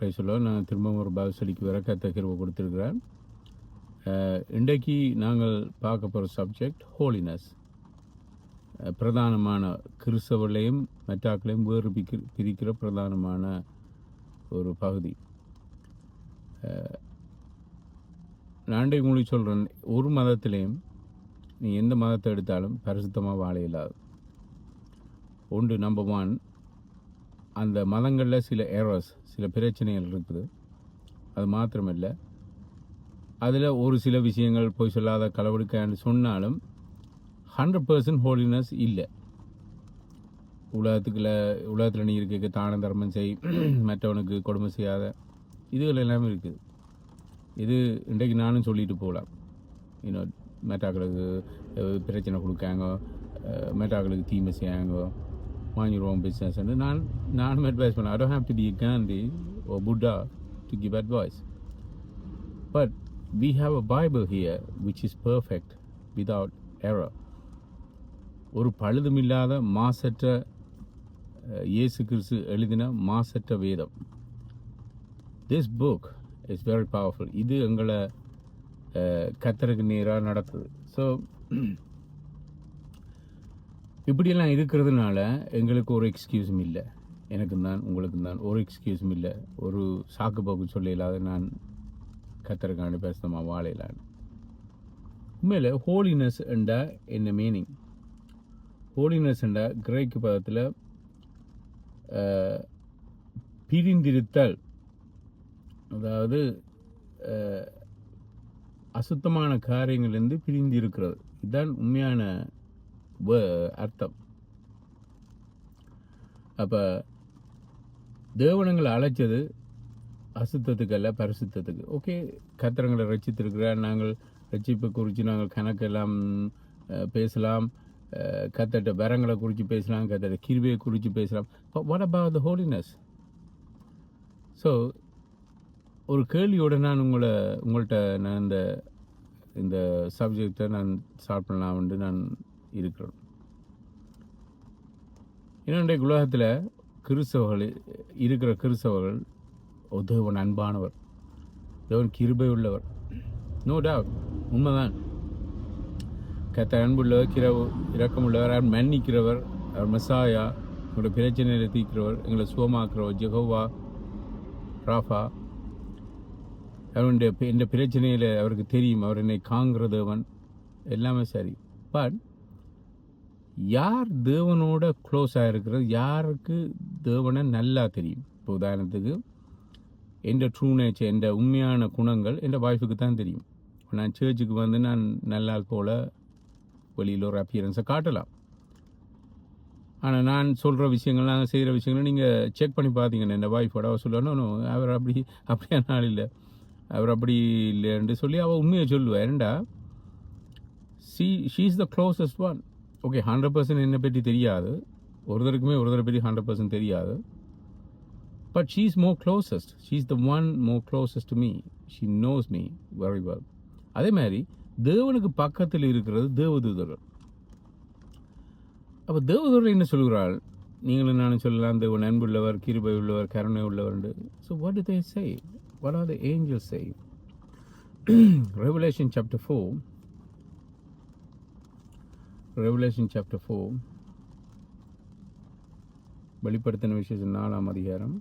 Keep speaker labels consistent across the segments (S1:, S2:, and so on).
S1: பேசலோ நான் திரும்பவும் ஒரு பாவசலிக்கு வர கர்த்தர் கிருபை கொடுத்துருக்கிறேன். இன்றைக்கு நாங்கள் பார்க்க போகிற சப்ஜெக்ட் ஹோலினஸ். பிரதானமான கிறிஸ்தவர்களையும் மற்றாக்களையும் வேறு பிரிக்கிற பிரதானமான ஒரு பகுதி. நான் இன்றைக்கு உங்களுக்கு சொல்கிறேன், ஒரு மதத்திலையும் நீ எந்த மதத்தை எடுத்தாலும் பரிசுத்தமாக வாழ இல்லாது. ஒன்று, நம்பர் 1, அந்த மதங்களில் சில எரர்ஸ், சில பிரச்சனைகள் இருக்குது. அது மாத்திரமில்லை, அதில் ஒரு சில விஷயங்கள் போய் சொல்லாத களவெடுக்கான்னு சொன்னாலும் 100% ஹோலினஸ் இல்லை. உலகத்தில் நீ இருக்க தான தர்மம் செய், மற்றவனுக்கு கொடுமை செய்யாத, இதுகள் எல்லாமே இருக்குது. இது இன்றைக்கு நானும் சொல்லிட்டு போகலாம். இன்னும் மெட்டாக்களுக்கு பிரச்சனை கொடுக்காங்க, மெட்டாக்களுக்கு தீமை செய்யாங்க, mind your own business. And நானும் advice பண்ணேன். I don't have to be a Gandhi or Buddha to give advice. But we have a Bible here which is perfect without error. ஒரு பழுதுமில்லாத மாசற்ற இயேசு கிறிஸ்து எழுதின மாசற்ற வேதம். This book is very powerful. இது எங்களை கர்த்தருக்கு நேராக நடத்துது. ஸோ இப்படியெல்லாம் இருக்கிறதுனால எங்களுக்கு ஒரு எக்ஸ்கியூஸும் இல்லை. எனக்கும் தான் உங்களுக்கும் தான் ஒரு எக்ஸ்கியூஸும் இல்லை. ஒரு சாக்கு போக்கு சொல்ல இல்லாத நான் கர்த்தருக்காண்டி பேசுமா வாழையிலான்னு. உண்மையில் ஹோலினஸ் என்ற என்ன மீனிங்? ஹோலினஸ் என்ற கிரேக்கு பதத்தில் பிரிந்திருத்தல், அதாவது அசுத்தமான காரியங்களிலிருந்து பிரிந்து இருக்கிறது. இதுதான் உண்மையான அர்த்தம். அப்போ தேவனங்களை அழைச்சது அசுத்தத்துக்கு அல்ல, பரிசுத்தத்துக்கு. ஓகே, கர்த்தரங்களை ரட்சித்திருக்கிறார். நாங்கள் ரட்சிப்பை குறித்து நாங்கள் கணக்கெல்லாம் பேசலாம், கர்த்தர்ட்ட வரங்களை குறித்து பேசலாம், கர்த்தர்ட்ட கிருபையை குறித்து பேசலாம். But what about the holiness? So ஒரு கேள்வியோடு நான் உங்கள்கிட்ட நான் இந்த சப்ஜெக்டை நான் ஸ்டார்ட் பண்ணலாம்னு நான் இருக்கிறேன். இன்றைய உலகத்தில் கிறிஸ்தவர்கள் தேவன் அன்பானவர், தேவன் கிருபை உள்ளவர். நோ டவுட், உண்மைதான். கர்த்தர் அன்புள்ளவர், இரக்கமுள்ளவர், அவர் மன்னிக்கிறவர், அவர் மெசாயா, எங்களுடைய பிரச்சனைகளை தீர்க்கிறவர், எங்களை சுகமாக்குறவர், ஜெகோவா ராஃபா. அவருடைய இந்த பிரச்சனையில் அவருக்கு தெரியும், அவர் என்னை காங்கிற தேவன், எல்லாமே சரி. பட் யார் தேவனோட க்ளோஸாக இருக்கிறது, யாருக்கு தேவனை நல்லா தெரியும்? இப்போ உதாரணத்துக்கு எந்த ட்ரூ நேச்சர், எந்த உண்மையான குணங்கள் என் ஒய்ஃபுக்கு தான் தெரியும். நான் சர்ச்சுக்கு வந்து நான் நல்லால் போல் வெளியில் ஒரு அப்பியரன்ஸை காட்டலாம். ஆனால் நான் சொல்கிற விஷயங்கள், நாங்கள் செய்கிற விஷயங்கள் நீங்கள் செக் பண்ணி பார்த்தீங்கன்னா என் ஒய்ஃபோட அவர் சொல்லணும், அவர் அப்படியான நாள் இல்லை, அவர் அப்படி இல்லைன்னு சொல்லி அவள் உண்மையை சொல்லுவாள். ஏண்டா she is the closest one. Okay, 100% என்னை பற்றி தெரியாது, ஒருத்தரை பற்றி 100% தெரியாது. But she is more closest. She is the one more closest to me. She nose me very well. அதே மாதிரி தேவனுக்கு பக்கத்தில் இருக்கிறது தேவதூதர்கள். அப்போ தேவதூதர்கள் என்ன சொல்கிறாள்? நீங்களும் நானும் சொல்லலாம், தேவன் அன்புள்ளவர், கிருபை உள்ளவர், கருணை உள்ளவர். So what to they say? What are the angels saying? Revelation chapter 4. வெளிப்படுத்தின விசேஷம் 4ஆம் அதிகாரம்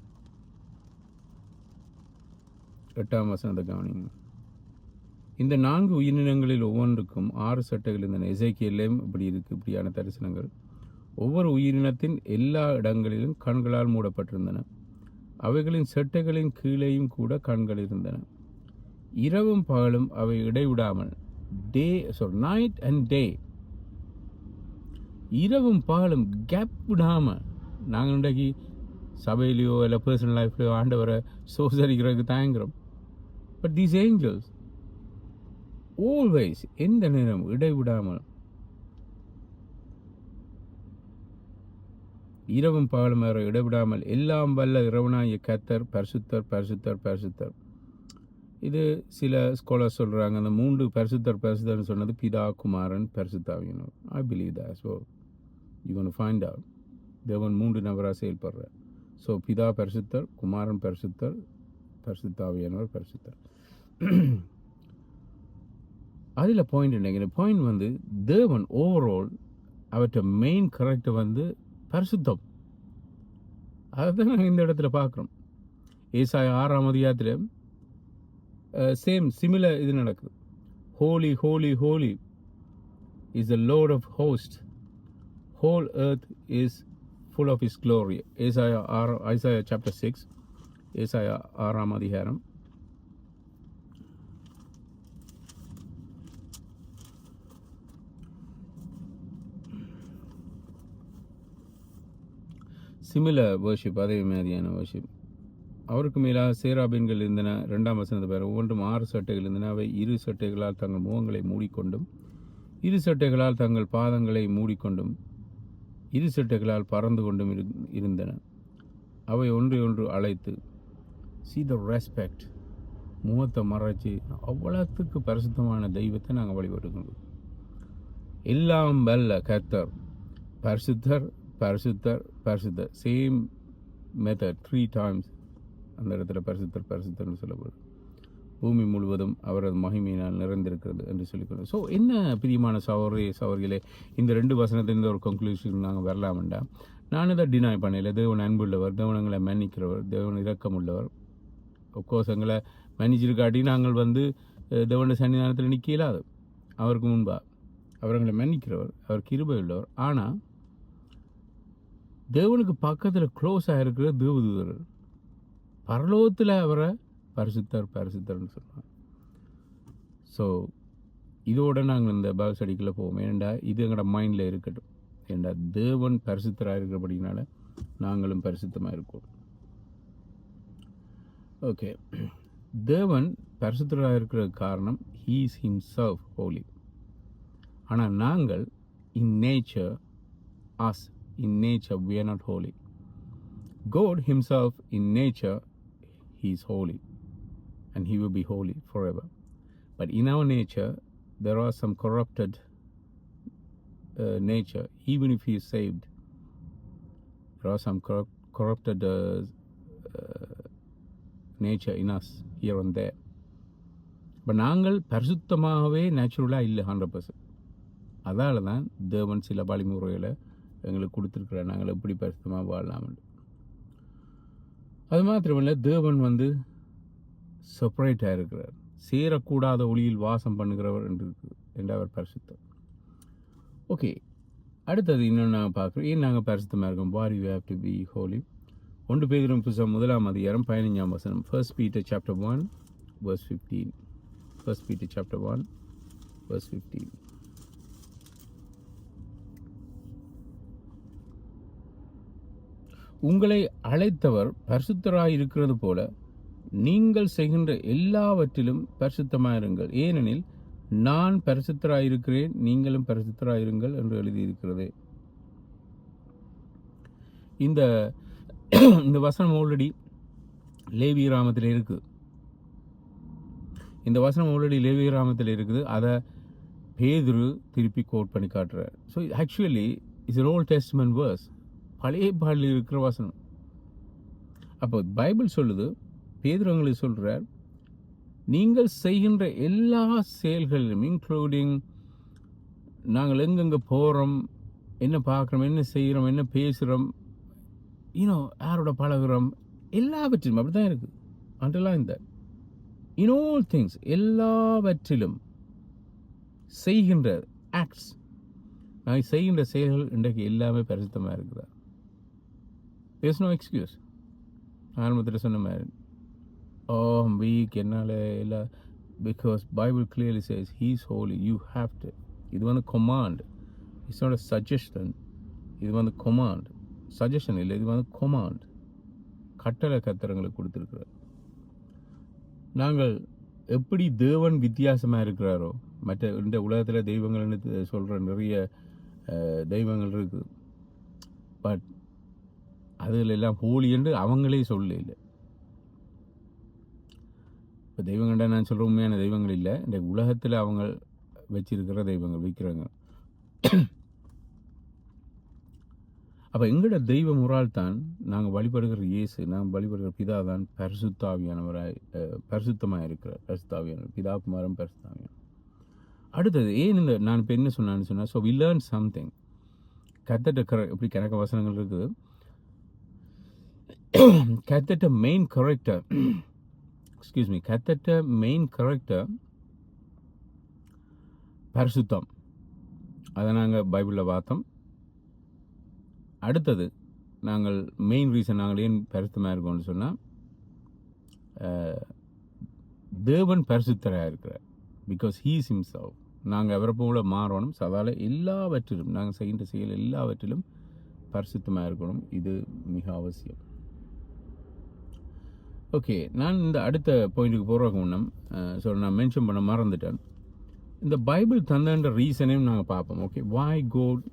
S1: 8ஆம் வசனத்தை கவனிங்க. இந்த 4 உயிரினங்களில் ஒவ்வொன்றுக்கும் 6 சட்டைகள் இருந்தன. எசேக்கியேலையும் இப்படி இருக்கு, இப்படியான தரிசனங்கள். ஒவ்வொரு உயிரினத்தின் எல்லா இடங்களிலும் கண்களால் மூடப்பட்டிருந்தன. அவைகளின் செட்டைகளின் கீழேயும் கூட கண்கள் இருந்தன. இரவும் பகலும் அவை இடைவிடாமல், நைட் அண்ட் டே, இரவும் பகலும் கேப் விடாமல். நாங்கள் இன்றைக்கு சபையிலையோ இல்லை பர்சனல் லைஃப்லையோ ஆண்டவரை சோசரிக்கிறதுக்கு தயங்குறோம். பட் தீஸ் ஏஞ்சல்ஸ் ஆல்வேஸ், எந்த நேரம் இடைவிடாமல், இரவும் பகலும் வேற இடைவிடாமல், எல்லாம் வல்ல இறைவனாகிய கர்த்தர் பரிசுத்தர், பரிசுத்தர், பரிசுத்தர். இது சில ஸ்காலர் சொல்கிறாங்க, அந்த 3 பரிசுத்தர்னு சொன்னது பிதா, குமாரன், பரிசுத்தாவியனர். I believe that. So you gonna find out தேவன் 3 நபராக செயல்படுறார். ஸோ பிதா பரிசுத்தர், குமாரன் பரிசுத்தர், பரிசுத்த ஆவியானவர் பரிசுத்தர். அதில் பாயிண்ட் என்ன? பாயிண்ட் வந்து தேவன் ஓவரால் அவற்றை மெயின் கரெக்டை வந்து பரிசுத்தம். அதை தான் நாங்கள் இந்த இடத்துல பார்க்குறோம். ஏசாயா 6ஆம் அதிகாரத்தில் சிமிலர் இது நடக்குது. Holy holy holy is the lord of host, whole earth is full of his glory. Isaiah chapter 6, ஏசாயா 6ஆம் அதிகாரம். சிமிலர் வர்ஷிப், அதே மாதிரியான வர்ஷிப். அவருக்கு மேலாக சேராபீன்கள் இருந்தன. 2ஆம் வசனத்தை பேர் ஒவ்வொன்றும் 6 சட்டைகள் இருந்தன. அவை 2 சட்டைகளால் தங்கள் முகங்களை மூடிக்கொண்டும் 2 சட்டைகளால் தங்கள் பாதங்களை மூடிக்கொண்டும் 2 சட்டைகளால் பறந்து கொண்டும் இருந்தன. அவை ஒன்றை ஒன்று அழைத்து see the respect, முகத்தை மறைச்சி அவ்வளவுக்கு பரிசுத்தமான தெய்வத்தை நாங்கள் வழிபடுகிறோம். எல்லாம் வல்ல கர்த்தர் பரிசுத்தர் பரிசுத்தர் பரிசுத்தர். சேம் மெத்தட் 3 times அந்த இடத்துல பரிசுத்தர் பரிசுத்தர்னு சொல்லப்படுது. பூமி முழுவதும் அவரது மகிமையினால் நிறைந்திருக்கிறது என்று சொல்லிக்கொள்ளும். ஸோ என்ன பிரியமான சகோதரிகளே, இந்த 2 வசனத்திலிருந்து ஒரு கன்க்ளூஷன் நாங்கள் வரலாம்டா. நான் இதை டினாய் பண்ணல. தேவன் அன்புள்ளவர், தேவன் எங்களை மன்னிக்கிறவர், தேவன் இரக்கமுள்ளவர். அப்கோர்ஸ் எங்களை மன்னிச்சிருக்காட்டி நாங்கள் வந்து தேவனுடைய சன்னிதானத்தில் நிற்க இயலாது. அவருக்கு முன்பாக அவர் எங்களை மன்னிக்கிறவர், அவர் கிருபை உள்ளவர். ஆனால் தேவனுக்கு பக்கத்தில் க்ளோஸாக இருக்கிற தேவதூதர்கள் பரலோகத்தில் அவரை பரிசுத்தர் பரிசுத்தர்னு சொல்லுவாங்க. ஸோ இதோட நாங்கள் இந்த பைபிள் ஸ்டடிக்குள்ளே போவோம். ஏன்டா இது எங்களோட மைண்டில் இருக்கட்டும். ஏன்டா தேவன் பரிசுத்தராக இருக்கிறபடினால நாங்களும் பரிசுத்தமாக இருக்கோம். ஓகே, தேவன் பரிசுத்தராக இருக்கிற காரணம் he is himself holy. ஆனால் நாங்கள் in nature we are not holy. God himself in nature, he is holy and he will be holy forever. But in our nature there are some corrupted nature. Even if he is saved, there are some corrupted nature in us here and there. But நாங்கள் பரிசுத்தமாகவே நேச்சுரலாக இல்லை 100%. அதால தான் தேவன் சில வழிமுறைகளை எங்களுக்கு கொடுத்துருக்குற நாங்கள் எப்படி பரிசுத்தமாக வாழலாம். அது மாத்திரமில்லை, தேவன் வந்து செப்பரேட்டாக இருக்கிறார். சேரக்கூடாத ஒளியில் வாசம் பண்ணுகிறவர் என்று அவர் பரிசுத்தம். ஓகே, அடுத்தது இன்னொன்று நாங்கள் பார்க்குறோம். ஏன் நாங்கள் பரிசுத்தமாக இருக்கோம்? why you have to be holy. 1 பேதுரு புத்தகம் 1ஆம் அதிகாரம் 15ஆம் வசனம். 1 Peter chapter 1 verse 15. 1 Peter chapter 1 verse 15. உங்களை அழைத்தவர் பரிசுத்தராய் இருக்கிறது போல நீங்கள் செய்கின்ற எல்லாவற்றிலும் பரிசுத்தமாயிருங்கள், ஏனெனில் நான் பரிசுத்தராயிருக்கிறேன், நீங்களும் பரிசுத்தராயிருங்கள் என்று எழுதியிருக்கிறது. இந்த வசனம் ஆல்ரெடி லேவியராமத்தில் இருக்குது. இந்த வசனம் ஆல்ரெடி லேவியராமத்தில் இருக்குது. அதை பேதுரு திருப்பி கோட் பண்ணி காட்டுறார். So actually it's an Old Testament verse. பழைய பாடலில் இருக்கிற வசனம். அப்போ பைபிள் சொல்லுது, பேதுருங்களுக்கு சொல்கிறார், நீங்கள் செய்கின்ற எல்லா செயல்களிலும், இன்க்ளூடிங் நாங்கள் எங்கெங்கே போகிறோம், என்ன பார்க்குறோம், என்ன செய்கிறோம், என்ன பேசுகிறோம், யாரோட பழகுறோம், எல்லாவற்றிலும் அப்படி தான் இருக்குது. Underline that. In all things, எல்லாவற்றிலும் செய்கின்ற ஆக்ட்ஸ், நாங்கள் செய்கின்ற செயல்கள் இன்றைக்கு எல்லாமே பரிசுத்தமாக இருக்குதா? there's no excuse. ஆரம்பத்தில் சொன்ன மாதிரி வீக் என்னால் இல்லை, because Bible clearly chase he is holy, you have to. இது வந்து command, it's not a suggestion. இது வந்து கொமாண்ட், சஜஷன் இல்லை, இது வந்து கொமாண்ட், கட்டளை கத்திரங்களுக்கு கொடுத்துருக்குறார். நாங்கள் எப்படி தேவன் வித்தியாசமாக இருக்கிறாரோ, மற்ற இந்த உலகத்தில் தெய்வங்கள்னு சொல்கிற நிறைய தெய்வங்கள் இருக்குது. பட் அதில் எல்லாம் ஹோலி என்று அவங்களே சொல்ல இல்லை. இப்போ தெய்வங்கள்டா நான் சொல்கிற உண்மையான தெய்வங்கள் இல்லை, இந்த உலகத்தில் அவங்க வச்சிருக்கிற தெய்வங்கள் விற்கிறாங்க. அப்போ எங்களோட தெய்வம் ஒரு ஆள் தான், நாங்கள் வழிபடுகிற இயேசு, நாங்கள் வழிபடுகிற பிதா தான் பரிசுத்தாவியானவராய் பரிசுத்தமாக இருக்கிறார். பரிசுத்தாவியானவர், பிதா குமாரன் பரிசுத்தாவியானவர். அடுத்தது ஏன் இந்த நான் இப்போ என்ன சொன்னான்னு சொன்னால், ஸோ வி லேர்ன் சம்திங். கத்தட்ட இப்படி கணக்க வசனங்கள் இருக்குது. கத்தட்ட மெயின் கரெக்டர், எக்ஸ்கியூஸ் மீ, கத்தட்ட மெயின் கரெக்டர் பரிசுத்தம். அதை நாங்கள் பைபிளில் பார்த்தோம். அடுத்தது நாங்கள் மெயின் ரீசன் நாங்கள் ஏன் பரிசுத்தமாக இருக்கோம்னு சொன்னால், தேவன் பரிசுத்தராக இருக்கிறார். Because he's himself. நாங்கள் அவரை போல மாறணும். சதால எல்லாவற்றிலும் நாங்கள் செய்கின்ற செயல் எல்லாவற்றிலும் பரிசுத்தமாக இருக்கணும். இது மிக அவசியம். ஓகே, நான் இந்த அடுத்த பாயிண்ட்டுக்கு போகிறதுக்கு முன்னம் நான் மென்ஷன் பண்ண மறந்துட்டேன். இந்த பைபிள் தந்தன்ற ரீசனையும் நாங்கள் பார்ப்போம். Okay, why God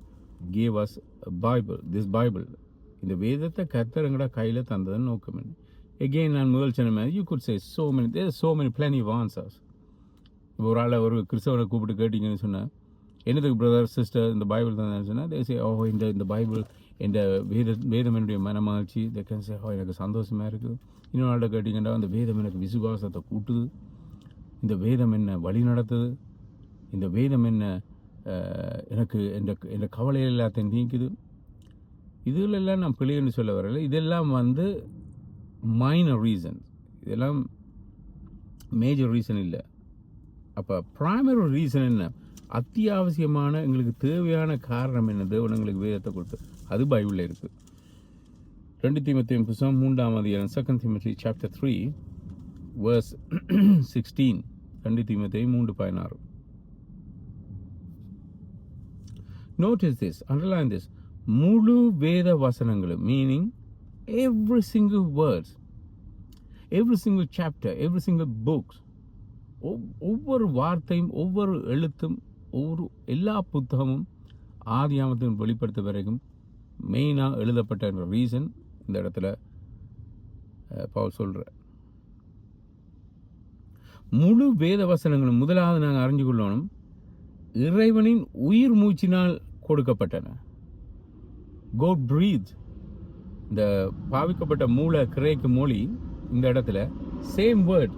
S1: gave us Bible, this Bible, இந்த வேதத்தை கர்த்தருங்கட கையில் தந்ததுன்னு நோக்கம் என்ன? எகெயின் நான் முதல் சொன்ன மாதிரி you good say so many plenty of answers. இப்போ ஒரு ஆளை ஒரு கிறிஸ்தவனை கூப்பிட்டு கேட்டிங்கன்னு சொன்னால், என்னதுக்கு பிரதர் சிஸ்டர் இந்த பைபிள் தந்தேன்னு சொன்னால், தே சே இந்த பைபிள் இந்த வேதம் என்னுடைய மனமகிழ்ச்சி, தே கேன் சே எனக்கு சந்தோஷமாக இருக்குது. இன்னொரு ஆள்கிட்ட கேட்டிங்கன்னா, அந்த வேதம் எனக்கு விசுவாசத்தை கூட்டுது, இந்த வேதம் என்ன வழி நடத்துது, இந்த வேதம் என்ன எனக்கு இந்த கவலை எல்லாத்தையும் நீக்குது. இதுலெல்லாம் நான் பிள்ளைன்னு சொல்ல வரல. இதெல்லாம் மைனர் ரீசன், இதெல்லாம் மேஜர் ரீசன் இல்லை. அப்போ ப்ரைமரி ரீசன் என்ன? அத்தியாவசியமான எங்களுக்கு தேவையான காரணம் என்ன? தேவன் எங்களுக்கு வேதத்தை கொடுத்து, அது பைபிளில் இருக்குது. 2 தீமோத்தேயு புத்தகம் 3ஆம் அதிகாரம் 2 Timothy chapter 3 verse 16. 2 தீமோத்தேயு 3:16. Notice this, underline this. முழு வேத வசனங்களும், meaning every single words, every single chapter, every single books, ஒவ்வொரு வார்த்தையும் ஒவ்வொரு எழுத்தும் எல்லா புத்தகமும் ஆதியாகமத்தின் வெளிப்படுத்த வரைக்கும் மெயினாக எழுதப்பட்ட ரீசன் இந்த இடத்துல பவுல் சொல்ற. முழு வேத வசனங்களும் முதலாவது நாங்கள் அறிஞ்சு கொள்ளணும், இறைவனின் உயிர் மூச்சினால் கொடுக்கப்பட்டன. God breathed. இந்த பாவிக்கப்பட்ட மூல கிரேக்கு மொழி இந்த இடத்துல சேம் வேர்ட்.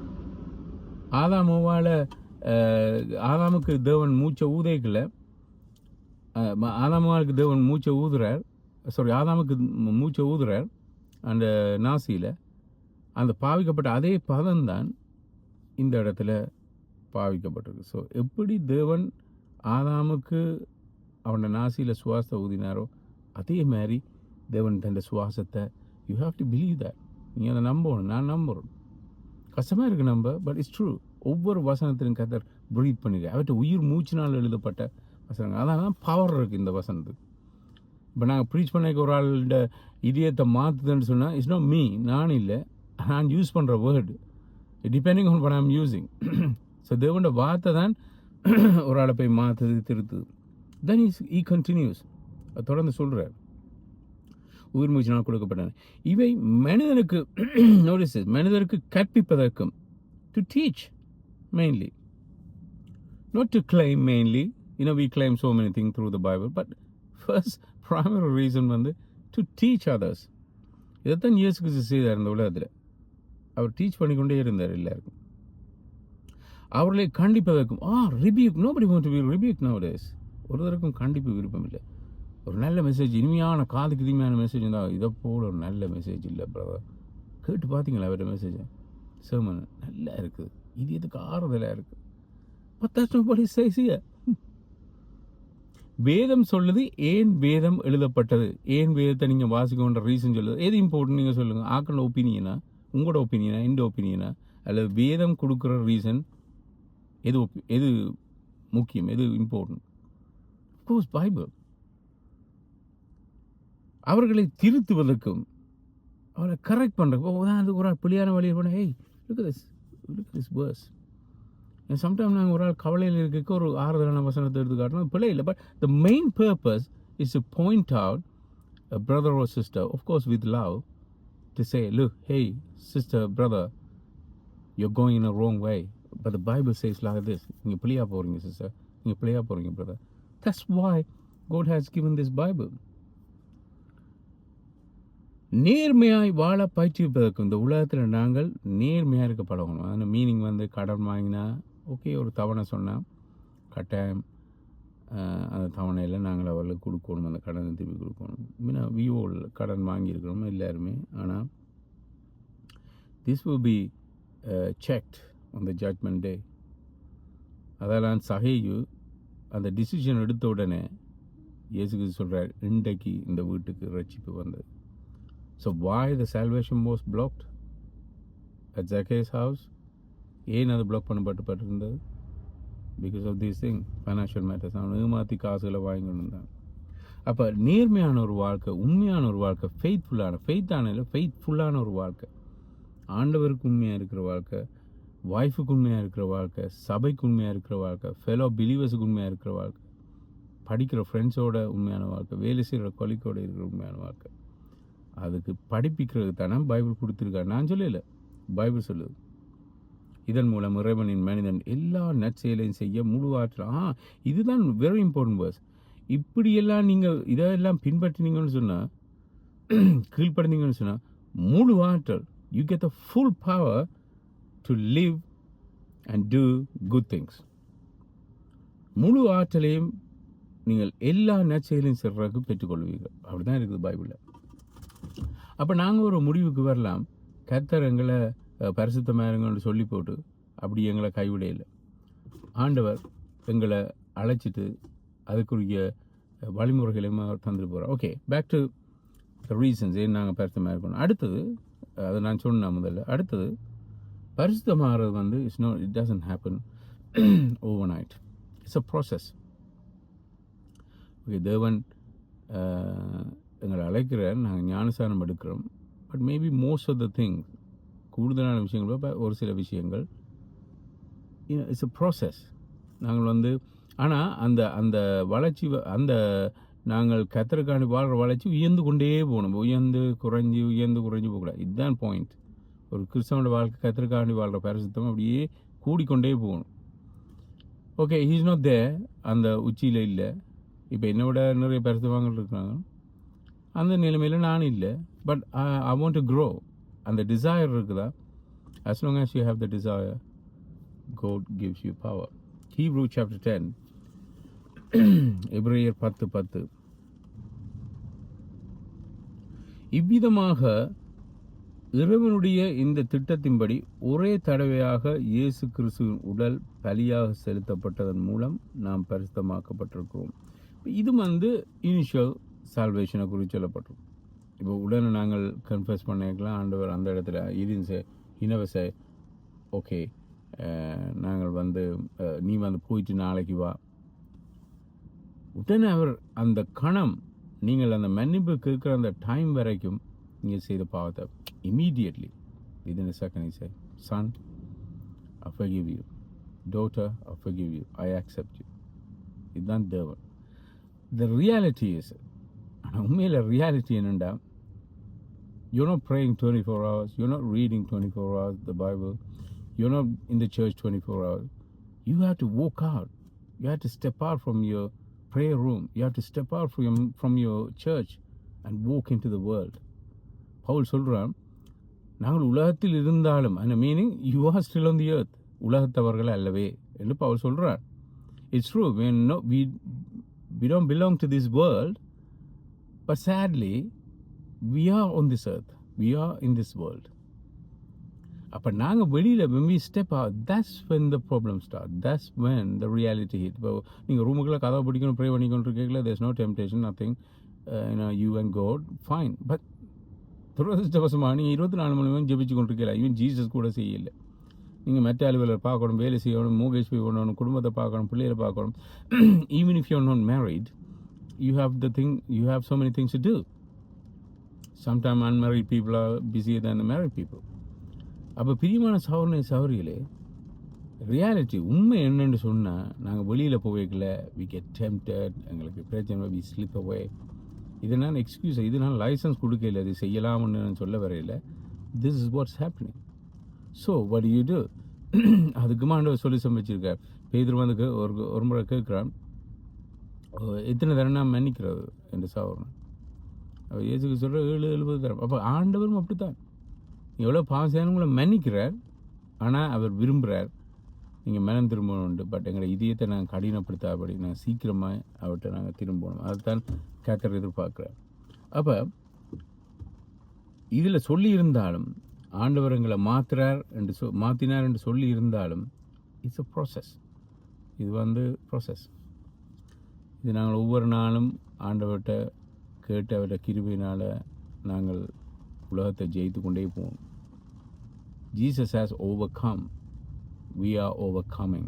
S1: ஆதாமுக்கு தேவன் மூச்சை ஊதைக்கல, ஆதாமுக்கு தேவன் மூச்சை ஊதுறார், ஆதாமுக்கு மூச்சை ஊதுறார் அந்த நாசியில். அந்த பாவிக்கப்பட்ட அதே பதம்தான் இந்த இடத்துல பாவிக்கப்பட்டிருக்கு. ஸோ எப்படி தேவன் ஆதாமுக்கு அவனோட நாசியில் சுவாசத்தை ஊதினாரோ, அதே மாதிரி தேவன் தன் சுவாசத்தை, you have to believe that. நீங்கள் அதை நம்பணும். நான் நம்புகிறோம். கஷ்டமாக இருக்குது நம்ப, பட் இட்ஸ் ட்ரூ. ஒவ்வொரு வசனத்திலும் கர்த்தர் ப்ரீத் பண்ணிடுறார். அவர்கிட்ட உயிர் மூச்சினால் எழுதப்பட்ட வசனங்கள். அதான் பவர் இருக்குது இந்த வசனத்துக்கு. இப்போ நாங்கள் ப்ரீச் பண்ண ஒரு ஆளோட இதயத்தை மாற்றுதுன்னு சொன்னால், இட்ஸ் நாட் மீ, நான் இல்லை, நான் யூஸ் பண்ணுற word, depending on what I am using. So தேவனோட வார்த்தை தான் ஒரு ஆளை போய் மாற்றுது, திருத்துது. தென் ஈ கண்டினியூஸ், தொடர்ந்து சொல்கிறார், உயிர் மூச்சினால் கொடுக்கப்பட்டன. இவை மனிதனுக்கு மனிதனுக்கு கற்பிப்பதற்கும், to teach mainly, not to claim mainly. We claim so many things through the Bible, but first primary reason to teach others. இதைத்தான் இயேசு கிறிஸ்து செய்தார் இந்த உலகத்தில். அவர் டீச் பண்ணிக்கொண்டே இருந்தார் எல்லாருக்கும். அவர்களை கண்டிப்பதற்கும், rebuke, nobody want to be rebuked nowadays. ஒருவருக்கும் கண்டிப்பு விருப்பம் இல்லை. ஒரு நல்ல மெசேஜ், இனிமையான காதுக்கு இனிமையான மெசேஜ் இருந்தால், இதை போல் ஒரு நல்ல மெசேஜ் இல்லை பிரதர். கேட்டு பார்த்தீங்களா அவருடைய மெசேஜை? சேமன் நல்லா இருக்குது, இது எதுக்கு ஆறுதலாக இருக்குது. பத்தாச்சும்படி செய்ய வேதம் சொல்லுது. ஏன் வேதம் எழுதப்பட்டது, ஏன் வேதத்தை நீங்கள் வாசிக்கணுன்ற ரீசன் சொல்லுது. எது இம்பார்ட்டன் நீங்கள் சொல்லுங்கள். ஆக்களோட ஒப்பீனியனா, உங்களோட ஒப்பீனியனா, இந்த ஒப்பீனியனா, அல்லது வேதம் கொடுக்குற ரீசன் எது முக்கியம், எது இம்பார்ட்டன்ட்? Of course Bible. அவர்களை திருத்துவதற்கும், அவரை கரெக்ட் பண்ணுறப்போ, ஒரு ஆள் பிள்ளையான வழியில் போனால், hey, look at this verse. Sometime நாங்கள் ஒரு ஆள் கவலையில் இருக்க ஒரு ஆறுதலான வசனத்தை எடுத்து காட்டணும், பிள்ளை இல்லை. But the main purpose is to point out a brother or sister, of course with love, to say, look, hey sister, brother, you're going in a wrong way, but the Bible says like this. நீங்கள் பிள்ளையா போகிறீங்க sister, நீங்கள் பிள்ளையா போகிறீங்க brother. That's why God has given this Bible. நேர்மையாய் வாழ பயிற்சிப்பதற்கு இந்த உலகத்தில் நாங்கள் நேர்மையாக இருக்க பழகணும். அதில் மீனிங் வந்து கடன் வாங்கினா ஓகே, ஒரு தவணை சொன்னால் கட்டாயம் அந்த தவணையில் நாங்கள் அவர்களுக்கு கொடுக்கணும், அந்த கடனை திருப்பி கொடுக்கணும். மீனா விஓவில் கடன் வாங்கியிருக்கிறோம் எல்லாருமே. ஆனால் this will be checked on the judgment day. அதெல்லாம் சகையு அந்த டிசிஷன் எடுத்த உடனே இயேசுக்கு சொல்கிறார், இன்றைக்கு இந்த வீட்டுக்கு ரட்சிப்பு வந்தது. So why the salvation was blocked at Zacchaeus house? ஏன் அது பிளாக் பண்ணப்பட்டிருந்தது? Because of these thing, financial matters. அவன் ஏமாற்றி காசுகளை வாங்கிட்டு இருந்தான். அப்போ நேர்மையான ஒரு வாழ்க்கை, உண்மையான ஒரு வாழ்க்கை, ஃபெய்த்ஃபுல்லான ஒரு வாழ்க்கை, ஆண்டவருக்கு உண்மையாக இருக்கிற வாழ்க்கை, ஒய்ஃபுக்கு உண்மையாக இருக்கிற வாழ்க்கை, சபைக்கு உண்மையாக இருக்கிற வாழ்க்கை, ஃபெலோ பிலீவர்ஸுக்கு உண்மையாக இருக்கிற வாழ்க்கை, படிக்கிற ஃப்ரெண்ட்ஸோட உண்மையான வாழ்க்கை, வேலை செய்கிற கொலிக்கோடு இருக்கிற உண்மையான வாழ்க்கை, அதுக்கு படிப்பிக்கிறது தானே பைபிள் கொடுத்துருக்காரு. நான் சொல்லலை, பைபிள் சொல்லுது. இதன் மூலம் இறைவனின் மனிதன் எல்லா நற்செயலையும் செய்ய முழு ஆற்றல். இதுதான் வெரி இம்பார்ட்டன்ட் வேர்ஸ். இப்படியெல்லாம் நீங்கள் இதெல்லாம் பின்பற்றினீங்கன்னு சொன்னால், கீழ்ப்படுந்தீங்கன்னு சொன்னால், முழு ஆற்றல், you get the full power to live and do good things. முழு ஆற்றலையும் நீங்கள் எல்லா நற்செயலையும் செய்கிறதுக்கு பெற்றுக்கொள்வீர்கள். அப்படி தான் இருக்குது பைபிளில். அப்போ நாங்கள் ஒரு முடிவுக்கு வரலாம், கர்த்தர் எங்களை பரிசுத்தமாக இருங்கன்னு சொல்லி போட்டு அப்படி எங்களை கைவிடையில்லை. ஆண்டவர் எங்களை அழைச்சிட்டு அதுக்குரிய வழிமுறைகளையும் அவர் தந்துட்டு போகிறார். Okay, back to the reasons ஏன் நாங்கள் பரிசுத்தமாக இருக்கணும். அடுத்தது, அதை நான் சொன்னேன் முதல்ல, அடுத்தது பரிசுத்தமாகிறது வந்து it doesn't happen overnight. It's a process. Okay, தேவன் எங்களை அழைக்கிறார், நாங்கள் ஞானஸ்தானம் எடுக்கிறோம். But maybe most of the thing, கூடுதலான விஷயங்கள், ஒரு சில விஷயங்கள், இட்ஸ் எ ப்ராசஸ். நாங்கள் வந்து ஆனால் அந்த அந்த வளர்ச்சி, அந்த நாங்கள் கத்தருக்காண்டி வாழ்கிற வளர்ச்சி உயர்ந்து கொண்டே போகணும். உயர்ந்து குறைஞ்சி போகக்கூடாது. இதுதான் பாயிண்ட். ஒரு கிறிஸ்தவனோட வாழ்க்கை கத்தருக்காண்டி வாழ்கிற பரிசுத்தம் அப்படியே கூடிக்கொண்டே போகணும். ஓகே, ஹீஸ் நாட் தேர், அந்த உச்சியில் இல்லை. இப்போ என்னை விட நிறைய பரிசுத்தவங்கள் இருக்காங்க, அந்த நிலைமையில் நான் இல்லை. But I want to grow. அந்த டிசைர் இருக்குதா? as long as you have the desire, God gives you power. Hebrew chapter 10, எபிரேயர் 10:10. இவ்விதமாக இறைவனுடைய இந்த திட்டத்தின்படி ஒரே தடவையாக இயேசு கிறிஸ்துவின் உடல் பலியாக செலுத்தப்பட்டதன் மூலம் நாம் பரிசுத்தமாக்கப்பட்டிருக்கிறோம். இது வந்து இனிஷியல் சால்வேஷனை குறித்து சொல்லப்பட்டிருக்கும். இப்போ உடனே நாங்கள் கன்ஃபஸ் பண்ணிக்கலாம், ஆண்டவர் அந்த இடத்துல இனவசை ஓகே, நாங்கள் வந்து நீ வந்து போயிட்டு நாளைக்கு வா. உடனே அவர் அந்த கணம், நீங்கள் அந்த மன்னிப்பு கேட்குற அந்த டைம் வரைக்கும் நீங்கள் செய்த பாவத்தை immediately within a second he said, son, I forgive you, daughter, I forgive you, I accept you. இதுதான் தேவன். The reality is, உண்மையில் ரியாலிட்டி என்னென்னா, you're not praying 24 hours, you're not reading 24 hours the Bible, you're not in the church 24 hours. You have to walk out. You have to step out from your prayer room. You have to step out from your church and walk into the world. Pavul சொல்கிறான், நாங்கள் உலகத்தில் இருந்தாலும், அந்த meaning you are still on the earth, உலகத்தவர்கள் அல்லவே என்று Paul சொல்கிறான். It's true, we don't belong to this world, but sadly we are on this earth, we are in this world. அப்போ நாங்கள் வெளியில் when we step out, that's when the problem start, that's when the reality hit. இப்போ நீங்கள் ரூமுக்குள்ளே கதை பிடிக்கணும், pray பண்ணிக்கொண்டு இருக்கீங்களா, there's no temptation, nothing, you and God, fine. But துரதிருஷ்டவசமாக நீங்கள் 24 மணி நேரம் ஜெபிச்சு கொண்டு இருக்கீங்களா? ஈவன் ஜீசஸ் கூட செய்யலை. நீங்கள் மெட்ட அலுவலர் பார்க்கணும், வேலை செய்யணும், மூவேஜ் போய் பண்ணணும், குடும்பத்தை பார்க்கணும், பிள்ளைகளை பார்க்கணும். Even if you are not married, you have so many things to do. Sometimes unmarried people are busier than the married people. அப்போ பிரியமான சகோதரிகளே, ரியாலிட்டி உண்மை என்னென்னு சொன்னால், நாங்கள் வெளியில் போவேக்கல, we get tempted, எங்களுக்கு பிரச்சனை, we slip away. இதனால் எக்ஸ்கியூஸ், இதனால் லைசன்ஸ் கொடுக்கல, இது செய்யலாம்னு நான் சொல்ல வரையில். this is what's happening. So what do you do? அதுக்குமா ஆண்டவர் சொல்லி சமைச்சிருக்கார். பேதுரு வந்து ஒரு முறை கேட்குறான், எத்தனை தடவை நான் மன்னிக்கிறது என்று சகோதரன். அவர் இயேசுக்கு சொல்கிற 70 தரம். அப்போ ஆண்டவரும் அப்படித்தான். எவ்வளோ பாவம் செய்யணும் உங்களை மன்னிக்கிறார். ஆனால் அவர் விரும்புகிறார் நீங்கள் மனம் திரும்பணும் உண்டு. பட் எங்களை இதயத்தை நாங்கள் கடினப்படுத்தாதபடி நாங்கள் சீக்கிரமாக அவர்கிட்ட நாங்கள் திரும்பணும். அதுதான் கர்த்தர் எதிர்பார்க்குறார். அப்போ இதில் சொல்லி இருந்தாலும் ஆண்டவர் எங்களை மாற்றினார் என்று சொல்லி இருந்தாலும் இட்ஸ் அ ப்ராசஸ். இது ப்ராசஸ். இது நாங்கள் ஒவ்வொரு நாளும் ஆண்டவர்கிட்ட கேட்டு அவர்கிட்ட கிருபையினால் நாங்கள் உலகத்தை ஜெயித்து கொண்டே போவோம். Jesus has overcome. We are overcoming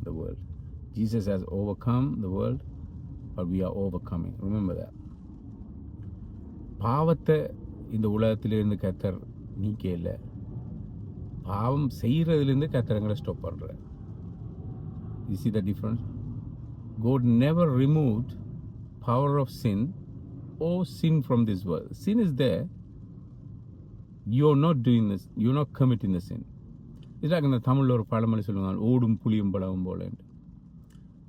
S1: the world. Jesus has overcome the world, but we are overcoming. Remember that. பாவத்தை இந்த உலகத்திலிருந்து கர்த்தர் நீக்கல. பாவம் செய்கிறதுலேருந்து கர்த்தரங்களை ஸ்டாப் பண்ணுறார். You see the difference? God never removed power of sin or sin from this world. Sin is there. You're not doing this. You're not committing the sin. It's like இந்த தமிழில் ஒரு பழமொழி சொல்லுவாங்க, ஓடும் புளியும் பழமும் போலன்ட்டு.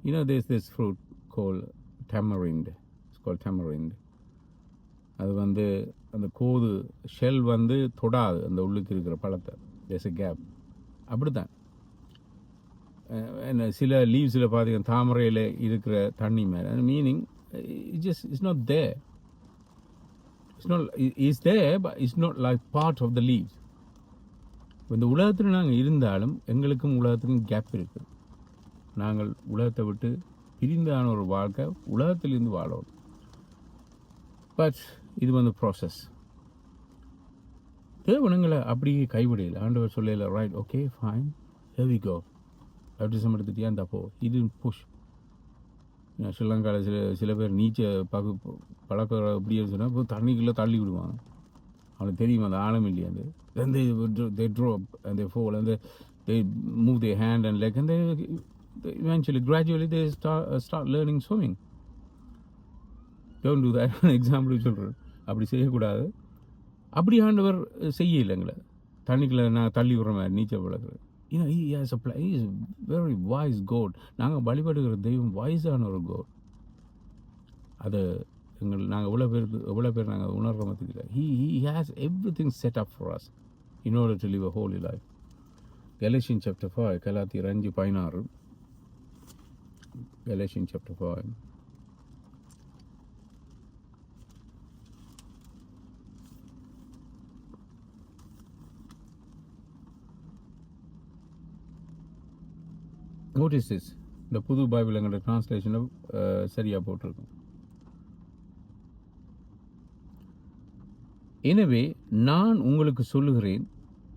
S1: You know there's this fruit called tamarind. It's called tamarind. அது அந்த கோது ஷெல் தொடாது அந்த உள்ளுக்கு இருக்கிற பழத்தை. There's a gap. அப்படித்தான் என்ன சில லீவ்ஸில் பார்த்தீங்கன்னா தாமரையில் இருக்கிற தண்ணி மேலே meaning it's not there. It's there, but it's not like part of the leaves. இந்த உலகத்தில் நாங்கள் இருந்தாலும் எங்களுக்கும் உலகத்துக்கும் கேப் இருக்குது. நாங்கள் உலகத்தை விட்டு பிரிந்தான ஒரு வாழ்க்கை உலகத்திலிருந்து வாழணும். பட் இது ப்ராசஸ். தேவனங்களை அப்படியே கைவிடையில் ஆண்டவர் சொல்லல, right okay fine here we go. Baptism எடுத்துட்டியா இந்தப்போ இது புஷ். ஸ்ரீலங்காவில் சில பேர் நீச்சல் பழக்க எப்படின்னு சொன்னால் இப்போ தண்ணிக்குள்ளே தள்ளி விடுவாங்க. அவனுக்கு தெரியும் அந்த ஆழம் இல்லையாண்டு. Then they drop and they fall and they move their hand and leg and they eventually gradually they start learning swimming. Don't do that. Example சொல்கிறேன், அப்படி செய்யக்கூடாது. அப்படி ஆண்டவர் செய்ய இல்லைங்களே, தண்ணிக்குள்ளே நான் தள்ளி விடுற மாதிரி நீச்சல் பழக்கிறது. He has a plan. He is very wise God. நாங்கள் வழிபடுகிற தெய்வம் வாய்ஸான ஒரு God. அது நாங்கள் எவ்வளோ பேர் நாங்கள் உணர்ற மாதிரி. He has everything set up for us in order to live a holy life. Galatians chapter 5, கலாத்தியர் 5:16. Galatians chapter 5. Notice this. இந்த புது பைபிள் எங்களோட டிரான்ஸ்லேஷனில் சரியாக போட்டிருக்கும். எனவே நான் உங்களுக்கு சொல்லுகிறேன்,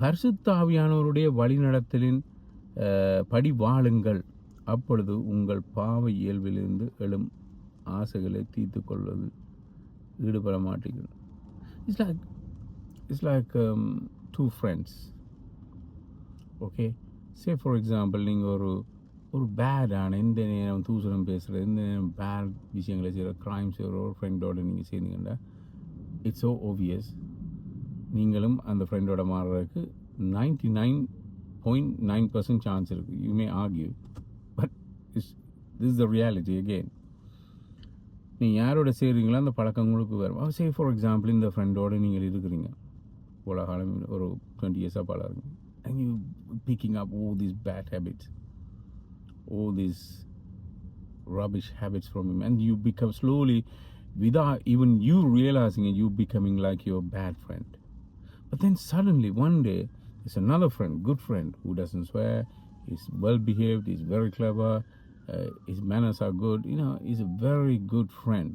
S1: பரிசுத்த ஆவியானவருடைய வழிநடத்தலின் படி வாழுங்கள். அப்பொழுது உங்கள் பாவ இயல்பிலிருந்து எழும் ஆசைகளை தீர்த்து கொள்வது ஈடுபட மாட்டீர்கள். It's like two friends. Okay? Say for example, நீங்கள் ஒரு பேடான எந்த நேரம் தூசணம் பேசுகிற, எந்த நேரம் பேட் விஷயங்களை செய்கிற, க்ரைம் செய்கிற ஒரு ஃப்ரெண்டோடு நீங்கள் சேர்ந்தீங்கன்னா இட்ஸ் ஸோ ஓவியஸ் நீங்களும் அந்த ஃப்ரெண்டோட மாறுறதுக்கு 99.9% சான்ஸ் இருக்குது. You may argue, but this is the reality. Again நீங்கள் யாரோட சேர்றீங்களோ அந்த பழக்கம் உங்களுக்கு வரும். சே ஃபார் எக்ஸாம்பிள், இந்த ஃப்ரெண்டோடு நீங்கள் இருக்கிறீங்க போல காலம், ஒரு 20 இயர்ஸாக பழகுறீங்க. And you picking up all these bad habits, all these rubbish habits from him, and you become slowly, without even you realizing it, you becoming like your bad friend. But then suddenly one day there's another friend, good friend, who doesn't swear, is well behaved, is very clever, his manners are good, he's a very good friend,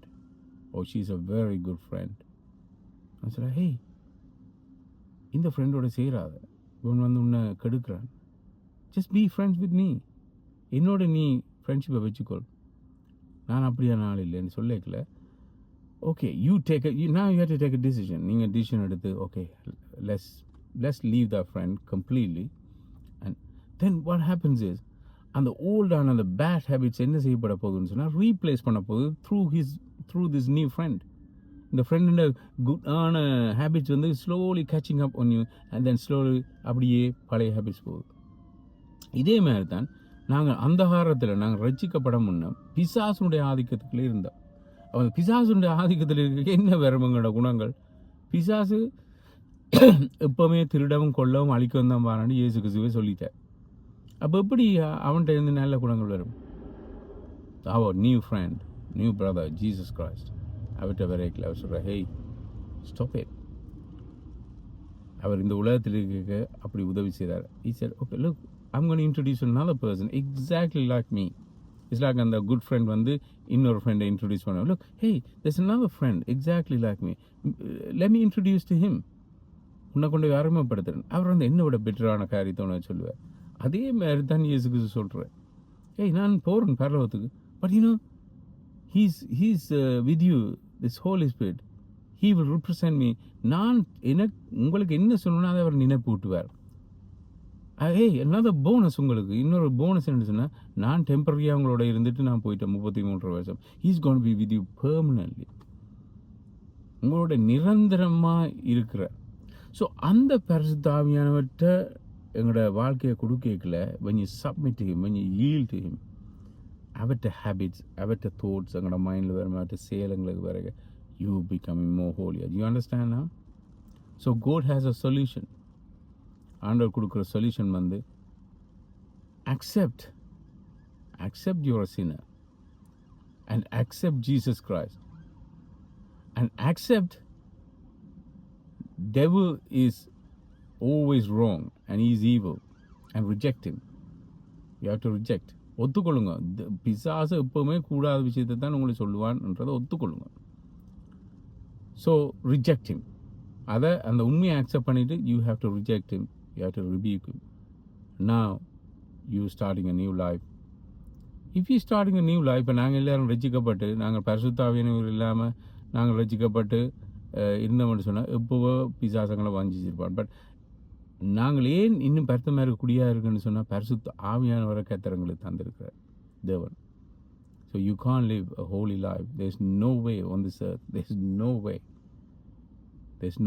S1: or she's a very good friend. I said, hey, இந்த ஃப்ரெண்டோட சேராத, இவன் உன்னை கெடுக்கிறான். Just be friends with me. என்னோட நீ ஃப்ரெண்ட்ஷிப்பை வச்சுக்கொள். நான் அப்படியான ஆள் இல்லைன்னு சொல்லிக்கல. Okay, now you have to take a decision. நீங்கள் டிசிஷன் எடுத்து, okay, let's leave that friend completely. And then what happens is, அந்த ஓல்டான அந்த பேட் ஹேபிட்ஸ் என்ன செய்யப்பட போகுதுன்னு சொன்னால் ரீப்ளேஸ் பண்ண போகுது through this new friend. இந்த ஃப்ரெண்டோட குட்டான habits slowly catching up on you, and then slowly அப்படியே பழைய ஹேபிட்ஸ் போகுது. இதே மாதிரி தான் நாங்கள் அந்த காலத்தில் நாங்கள் ரட்சிக்கப்பட முன்ன பிசாசனுடைய ஆதிக்கத்துக்குள்ளே இருந்தோம். அவன் பிசாசுடைய ஆதிக்கத்தில் இருக்க என்ன வருமங்களோட குணங்கள்? பிசாசு எப்பவுமே திருடவும் கொல்லவும் அழிக்கவும் தான் பாரான்னு இயேசு கிறிஸ்துவே சொல்லிட்டார். அப்போ எப்படி அவன்கிட்ட இருந்து நல்ல குணங்கள் வரும்? அவர் new friend, new brother Jesus Christ அவர்கிட்ட வரைக்கல. அவர் சொல்கிறார், ஹேய் ஸ்டாப் இட். அவர் இந்த உலகத்தில் இருக்க அப்படி உதவி செய்தார். He said, okay, look, I'm going to introduce another person exactly like me. It's like அந்த குட் ஃப்ரெண்ட் வந்து இன்னொரு ஃப்ரெண்டை இன்ட்ரடியூஸ் பண்ணுவார். Look, hey, there's another friend exactly like me. Let me introduce to him. உன்னை கொண்டு அறிமுகப்படுத்துறேன். அவர் வந்து என்னை விட பெட்டரான காரியத்தை உனக்கு சொல்லுவார். அதே மாதிரி தான் இயேசு கிறிஸ்து சொல்கிறேன். ஏய், நான் போகிறேன் பரலோகத்துக்கு, but he's with you, this Holy Spirit. He will represent me. நான் எனக்கு உங்களுக்கு என்ன சொல்லணும்னா அதை அவர் நினைப்பு விட்டுவார். ஏய், another போனஸ் உங்களுக்கு. இன்னொரு போனஸ் என்ன சொன்னால், நான் டெம்பரரியாக உங்களோட இருந்துட்டு நான் போயிட்டேன் 33 வருஷம். He's going to be with you permanently. உங்களோட நிரந்தரமாக இருக்கிற. ஸோ அந்த பரிசுத்த ஆவியானவர்கிட்ட எங்களோட வாழ்க்கையை கொடுக்கல. when you submit to him, when you yield to him, அவற்ற ஹேபிட்ஸ், அவற்ற தாட்ஸ் எங்களோட மைண்டில் வர மாட்ட செயலங்களுக்கு வர you becoming more holier. You understand now? So God has a solution. ஆண்டவர் கொடுக்குற சொல்யூஷன் வந்து accept you're a sinner and accept Jesus Christ and accept devil is always wrong and he is evil and reject him. You have to reject. ஒத்துக்கொள்ளுங்க. பிசாசு எப்பவுமே கூடாத விஷயத்தை தான் உங்களுக்கு சொல்லுவான்ன்றதை ஒத்துக்கொள்ளுங்க. So reject him. அதை அந்த உண்மையை அக்செப்ட் பண்ணிவிட்டு you have to reject him. You have to rebuke him. Now you starting a new life. If you starting a new life, இப்போ நாங்கள் எல்லோரும் ரசிக்கப்பட்டு, நாங்கள் பரிசுத்த ஆவியானவர் இல்லாமல் நாங்கள் ரசிக்கப்பட்டு இருந்தோம்னு சொன்னால் எப்போவோ பிசாசங்களை வாஞ்சிச்சிருப்பான். பட் நாங்கள் ஏன் இன்னும் பரிசுத்தமாக இருக்கக்கூடியதாக இருக்குன்னு சொன்னால், பரிசுத்த ஆவியானவரை கர்த்தர்களுக்கு தந்திருக்கிறார் தேவன். So you can't live a holy life. There's no way on this earth. There's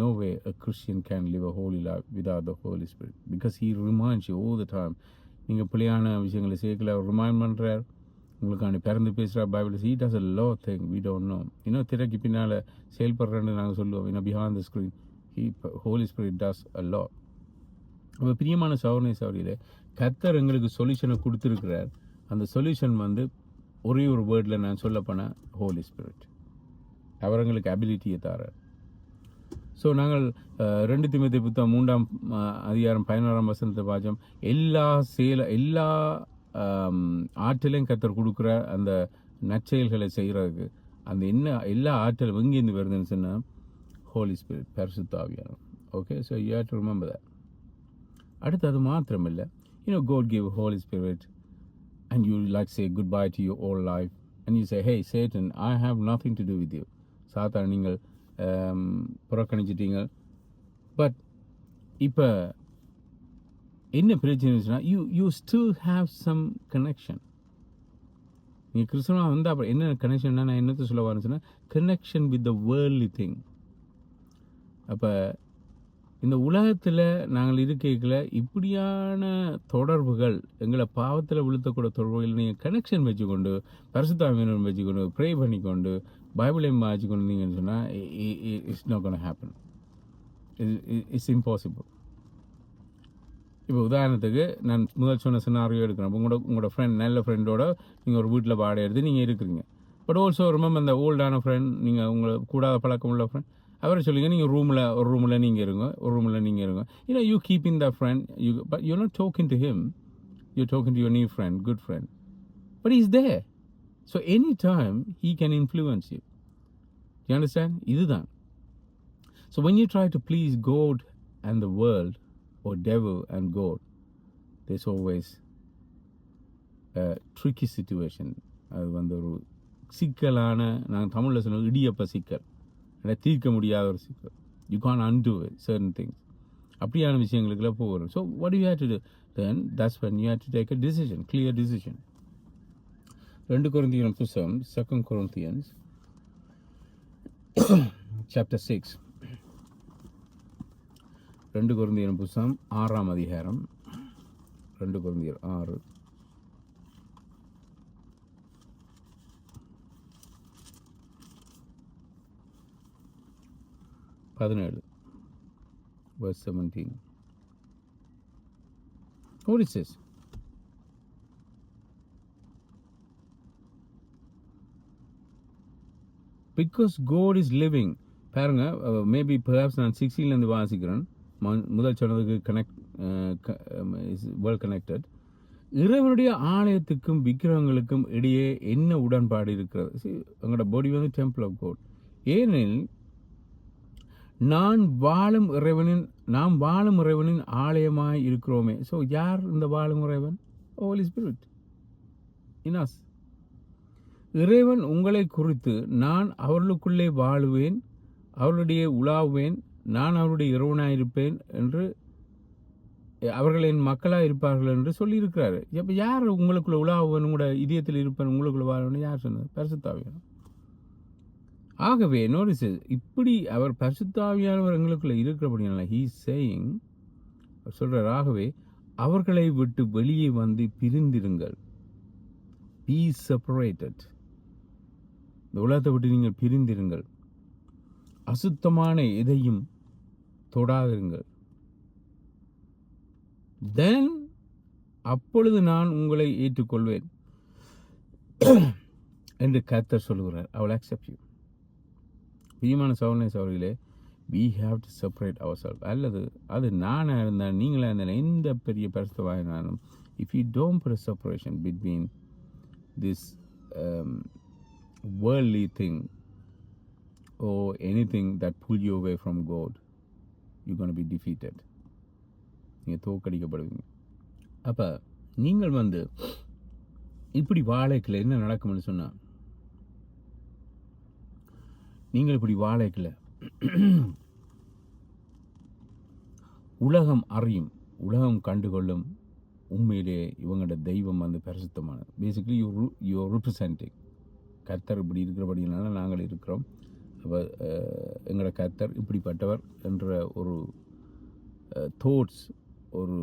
S1: no way a Christian can live a holy life without the Holy Spirit, because he reminds you all the time. நீங்கள் பிள்ளையான விஷயங்களை சேர்க்கல அவர் remind பண்ணுறார். உங்களுக்கான பிறந்து பேசுகிற Bible. he does a lot of things we don't know. இன்னும் திரைக்கு பின்னால் செயல்படுறேன்னு நாங்கள் சொல்லுவோம். இன்னும் behind the screen Holy Spirit does a lot. அப்போ பிரியமான சௌரியில் கர்த்தர் எங்களுக்கு சொல்யூஷனை கொடுத்துருக்கிறார். அந்த சொல்யூஷன் வந்து ஒரே ஒரு வேர்டில் நான் சொல்ல போனால் ஹோலி ஸ்பிரிட். அவர் எங்களுக்கு அபிலிட்டியை தரார். ஸோ நாங்கள் 2 தீமோத்தேயு புத்தகம் 3ஆம் அதிகாரம் 11ஆம் வசனத்தை பார்த்தோம். எல்லா ஆற்றலையும் கர்த்தர் கொடுக்குற அந்த நற்செயல்களை செய்கிறதுக்கு அந்த எல்லா ஆற்றலும் எங்கேருந்து வருதுன்னு சொன்னால் ஹோலி ஸ்பிரிட், பரிசுத்த ஆவியானவர். Okay, so you have to remember that. அடுத்து அது மாத்திரம் இல்லை, God gave Holy Spirit and you like say goodbye to your old life and you say, hey Satan, I have nothing to do with you. சாத்தான் நீங்கள் புறக்கணிச்சிட்டீங்க. But இப்போ என்ன பிரச்சனை, you still have some connection. நீங்கள் கிறிஸ்தவனாக வந்து அப்புறம் என்ன கனெக்ஷன்னா, நான் என்னத்தை சொல்ல வரேன்னு சொன்னால், connection with the worldly thing. அப்போ இந்த உலகத்தில் நாங்கள் இருக்கையில் இப்படியான தொடர்புகள், எங்களை பாவத்தில் விழுத்தக்கூட தொடர்புகள் நீங்கள் கனெக்ஷன் வச்சுக்கொண்டு, பரிசுத்த ஆவியானவரை வச்சுக்கொண்டு, ப்ரே பண்ணிக்கொண்டு, பைபிளையும் வாசிக்கொண்டு நீங்கன்னு சொன்னால் it's not gonna happen. It's impossible. இப்போ உதாரணத்துக்கு நான் முதல் சொன்ன சினாரியோ எடுக்கிறேன். உங்களோட ஃப்ரெண்ட், நல்ல ஃப்ரெண்டோட நீங்கள் ஒரு வீட்டில் வாடகை எடுத்து நீங்கள் இருக்கிறீங்க. பட் ஆல்சோ ரிமெம்பர் அந்த ஓல்டான ஃப்ரெண்ட், நீங்கள் உங்களை கூடாத பழக்கம் உள்ள ஃப்ரெண்ட், அவரை சொல்லுங்க நீங்கள் ஒரு ரூமில் நீங்கள் இருங்க. You keeping the friend, but you not talking to him, you talking to your new friend, good friend, but is there. So any time he can influence you. You understand? இதுதான். So when you try to please God and the world, or devil and God, there's always a tricky situation. அது வந்து ஒரு சிக்கலான, நாங்கள் தமிழில் சொன்ன இடியப்ப சிக்கல், தீர்க்க முடியாத ஒரு சிக்கல். You can't undo it, certain things. அப்படியான விஷயங்களுக்குலாம் போகிறோம். So what do you have to do? Then that's when you have to take a decision, clear decision. 2 Corinthians புத்தகம், 2 Corinthians chapter 6. 2 கொரிந்தியர் புத்தகம் 6ஆம் அதிகாரம், 2 கொரிந்தியர் 6. 17 verse 17. What it says? Because God is living. பாருங்க, மேபி பெர்ஹாப்ஸ் நான் 16லேருந்து வாசிக்கிறேன். முதல் சொன்னதுக்கு இஸ் வெல் கனெக்டட். இறைவனுடைய ஆலயத்துக்கும் விக்கிரகங்களுக்கும் இடையே என்ன உடன்பாடு இருக்கிறது? எங்களோட பாடி வந்து டெம்பிள் ஆஃப் காட். ஏனெனில் நாம் வாழும் இறைவனின் ஆலயமாய் இருக்கிறோமே. ஸோ யார் இந்த வாழும் இறைவன்? Holi spirit in us. இறைவன் உங்களை குறித்து, நான் அவர்களுக்குள்ளே வாழுவேன், அவர்களுடைய உலாவுவேன், நான் அவருடைய இறைவனாயிருப்பேன் என்று, அவர்கள் என் மக்களாக இருப்பார்கள் என்று சொல்லியிருக்கிறாரு. இப்போ யார் உங்களுக்குள்ள உலாவுவன், உங்களோட இதயத்தில் இருப்பேன், உங்களுக்குள்ள வாழ்வன் யார் சொன்னது? பரிசுத்த ஆவியானவர். ஆகவே நோடிஸ், இப்படி அவர் பரிசுத்த ஆவியானவர் எங்களுக்குள்ள இருக்கிறபடினால ஹீ சேயிங், சொல்றார், ஆகவே அவர்களை விட்டு வெளியே வந்து பிரிந்திருங்கள். B separated. இந்த உலகத்தை விட்டு நீங்கள் பிரிந்திருங்கள். அசுத்தமான எதையும் தொடாதிருங்கள். தென் அப்பொழுது நான் உங்களை ஏற்றுக்கொள்வேன் என்று கர்த்தர் சொல்லுகிறார். I will accept you. பிரியமான சகோதரர்களே, we have to separate ourselves. அல்லது அது நானாக இருந்தால், நீங்களாக இருந்தாலும், எந்த பெரிய பரிசுத்தவானாக இருந்தாலும், if you don't put a separation between this worldly thing or anything that pull you away from God, you're going to be defeated. நீங்கள் தோற்கடிக்கப்படுவீங்க. அப்போ நீங்கள் வந்து இப்படி வாழைக்கில் என்ன நடக்கும்னு சொன்னால், நீங்கள் இப்படி வாழைக்கில் உலகம் அறியும், உலகம் கண்டுகொள்ளும், உண்மையிலே இவங்களோட தெய்வம் வந்து பரிசுத்தமானது. Basically you representing. கர்த்தர் இப்படி இருக்கிறபடினால நாங்கள் இருக்கிறோம். அப்போ எங்களோட கர்த்தர் இப்படிப்பட்டவர் என்ற ஒரு தோட்ஸ், ஒரு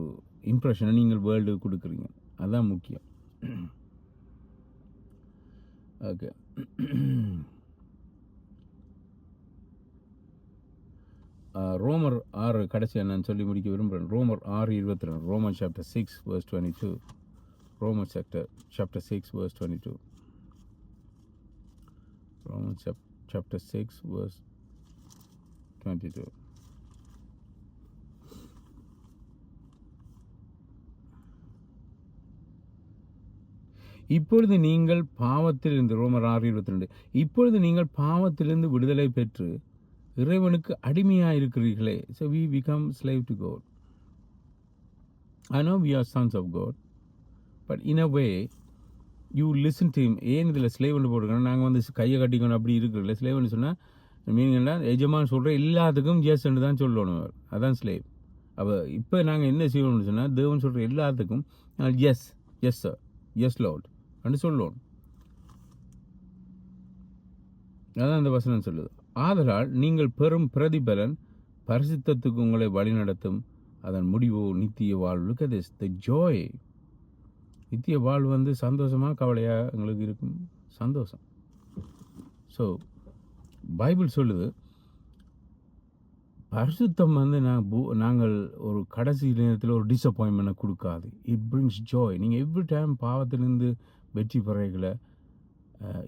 S1: இம்ப்ரெஷனை நீங்கள் வேர்ல்டு கொடுக்குறீங்க. அதுதான் முக்கியம். ஓகே, ரோமர் 6 கடைசியாக நான் சொல்லி முடிக்க விரும்புகிறேன். ரோமர் 6:22. ரோமர் சாப்டர் 6 verse 22. ரோமர் சாப்டர் 6 verse 22. ரோமர் chapter 6 verse 22. இப்பொழுது நீங்கள் பாவத்திலிருந்து, ரோமர் 6:22, இப்பொழுது நீங்கள் பாவத்திலிருந்து விடுதலை பெற்று இறைவனுக்கு அடிமையாக இருக்கிறீர்களே. So we become slave to God. I know we are sons of God, but in a way you listen to him. ஏன் இதில் ஸ்லேவ்னு போட்டுருக்கோம்? நாங்கள் வந்து கையை கட்டிக்கணும் அப்படி இருக்கிறதில்ல. ஸ்லேவ்னு சொன்னால் மீனிங்னா எஜமான் சொல்கிற எல்லாத்துக்கும் ஜெஸ்ன்னு தான் சொல்லணும். அதான் ஸ்லேவ். அப்போ இப்போ நாங்கள் என்ன செய்யணும்னு சொன்னால், தேவன் சொல்கிற எல்லாத்துக்கும் yes yes sir, yes lord அப்படின்னு சொல்லணும். அதான் அந்த வசனம் சொல்லுது. ஆதலால் நீங்கள் பெறும் பிரதிபலன் பரிசுத்தத்துக்கு உங்களை வழிநடத்தும், அதன் முடிவு நித்திய வாழ்வு. Look at this, the joy. நித்திய வாழ்வு வந்து சந்தோஷமாக கவலையாக எங்களுக்கு இருக்கும். சந்தோஷம். ஸோ பைபிள் சொல்லுது, பரிசுத்தம் வந்து நாங்கள் ஒரு கடைசி நேரத்தில் ஒரு டிஸப்பாயின்மெண்ட்டை கொடுக்காது. It brings joy. நீங்கள் எவ்ரி டைம் பாவத்திலிருந்து வெற்றி பெறகளை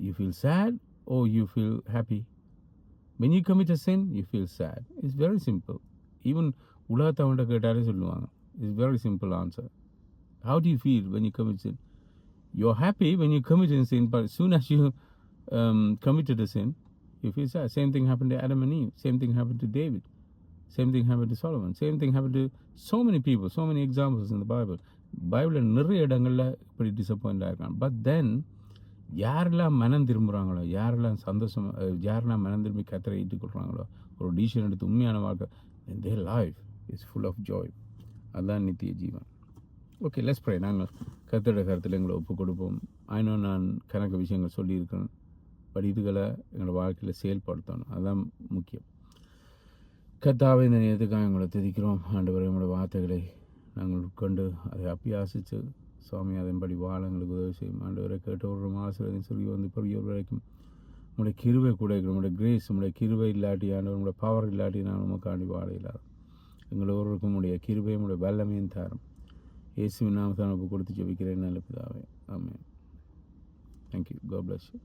S1: you feel sad oh you feel happy. When you commit a sin, you feel sad. It's very simple. Even உலகத்தவன்கிட்ட கேட்டாலே சொல்லுவாங்க. It's very simple answer. How do you feel when you commit sin? You're happy when you commit a sin, but as soon as you committed a sin, you feel sad. Same thing happened to Adam and Eve. Same thing happened to David. Same thing happened to Solomon. Same thing happened to so many people, so many examples in the Bible. பைபிளில் நிறைய இடங்களில் இப்படி disappoint ஆகிருக்காங்க. But then யாரெல்லாம் மனம் திரும்புகிறாங்களோ, யாரெல்லாம் சந்தோஷம், யாரெல்லாம் மனம் திரும்பி கர்த்தரை ஏற்றுக்கொள்கிறாங்களோ, ஒரு டிசிஷன் எடுத்து உண்மையான வாழ்க்கை, their life is full of joy. அதுதான் நித்திய ஜீவன். Okay, let's pray. நாங்கள் கர்த்தருடைய கருத்தில் எங்களை ஒப்பு கொடுப்போம். ஆயினோ நான் கணக்கு விஷயங்கள் சொல்லியிருக்கிறேன், பட் இதுகளை எங்களோட வாழ்க்கையில் செயல்படுத்தணும். அதுதான் முக்கியம். கர்த்தாவே, இந்த நேரத்துக்காக எங்களை துதிக்கிறோம். ஆண்டவரே, எங்களோட வார்த்தைகளை நாங்கள் உட்கொண்டு அதை அபியாசித்து சுவாமி அதன்படி வாழ எங்களுக்கு உதவி செய்யும். ஆண்டவரை கேட்டவரும் ஆசீர்வாதம் சொல்லி வந்து பெரியவர் வரைக்கும் உங்களுடைய கிருபை கூட இருக்கிற உங்களுடைய கிரேஸ் உங்களுடைய கிருபை இல்லாட்டி உங்களுடைய பவர் இல்லாட்டி நான் உமக்காண்டி வாழ இல்லாத எங்களை ஒருவருக்கும் உடைய கிருபையும் உடைய வல்லமையும் தாரும். இயேசுவின் நாமத்தை ஒப்பு கொடுத்து ஜெபிக்கிறேன் நல்ல பிதாவே. Amen. Thank you. God bless you.